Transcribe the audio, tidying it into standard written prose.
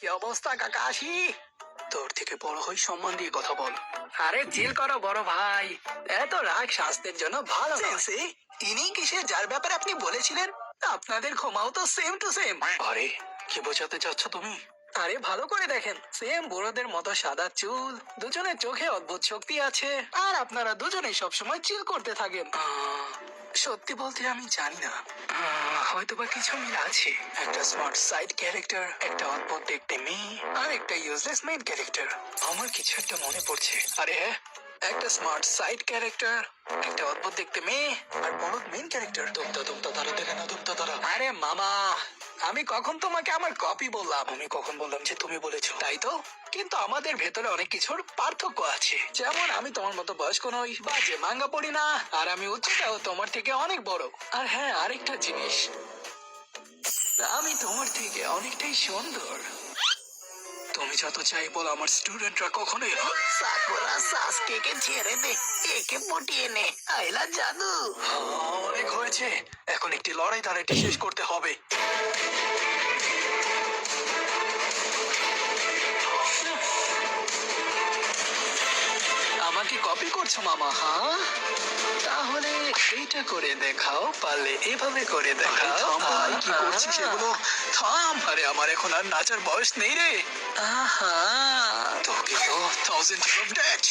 কি অবস্থা কাকাশি? তোর থেকে বড় হই, সম্মান দিয়ে কথা বল। আরে চিল করো বড় ভাই, এত রাগ স্বাস্থ্যের জন্য ভালো নয়। সেন্সে, ইনি কিসে যার ব্যাপারে আপনি বলেছিলেন? আপনাদের ক্ষমাও তো সেম টু সেম। আরে কি বোঝাতে চাচ্ছ তুমি? আরে ভালো করে দেখেন, সেম বুড়োদের মতো সাদা চুল, দুজনের চোখে অদ্ভুত শক্তি আছে, আর আপনারা দুজনেই সবসময় চিল করতে থাকেন। সত্যি বলতে আমি জানি না। হয়তোবা কিছু মিল আছে। একটা স্মার্ট সাইড ক্যারেক্টার, একটা অদ্ভুত দেখতে মেয়ে, আর একটা ইউজলেস মেইন ক্যারেক্টার। আমার কিছু একটা মনে পড়ছে। আরে হ্যাঁ, একটা স্মার্ট সাইড ক্যারেক্টার, একটা অদ্ভুত দেখতে মেয়ে, আর বড় মেইন ক্যারেক্টার। দুমতা দুমতা তারা দেখে না, দুমতা তারা। আরে মামা, আমি কখন তোমাকে আমার কপি বললাম? আমি কখন বললাম যে তুমি বলেছো? তাই তো, কিন্তু আমাদের ভেতরে অনেক কিছুর পার্থক্য আছে। যেমন আমি তোমার মতো বয়স্ক নই বা যে মাঙ্গা পড়ি না, আর আমি উচ্চতাও তোমার থেকে অনেক বড়। আর হ্যাঁ, আরেকটা জিনিস, আমি তোমার থেকে অনেকটাই সুন্দর। তুমি যত চাই বলো, আমার স্টুডেন্টরা কখনোই সাকুরা সাসকেকে ছেড়ে দে, একে পটিয়ে নে, আইলা জাদু। অনেক হয়েছে, এখন একটি লড়াই ধারাটি শেষ করতে হবে। আমাকে কপি করছো মামা? হ্যাঁ, তাহলে এইটা করে দেখাও, পারলে এভাবে করে দেখাও। থাম ভাই, কি করছিস এগুলো? থাম। আরে আমার এখন আর নাচার বয়স নেই রে। আহা, তোকে তো 1000 of that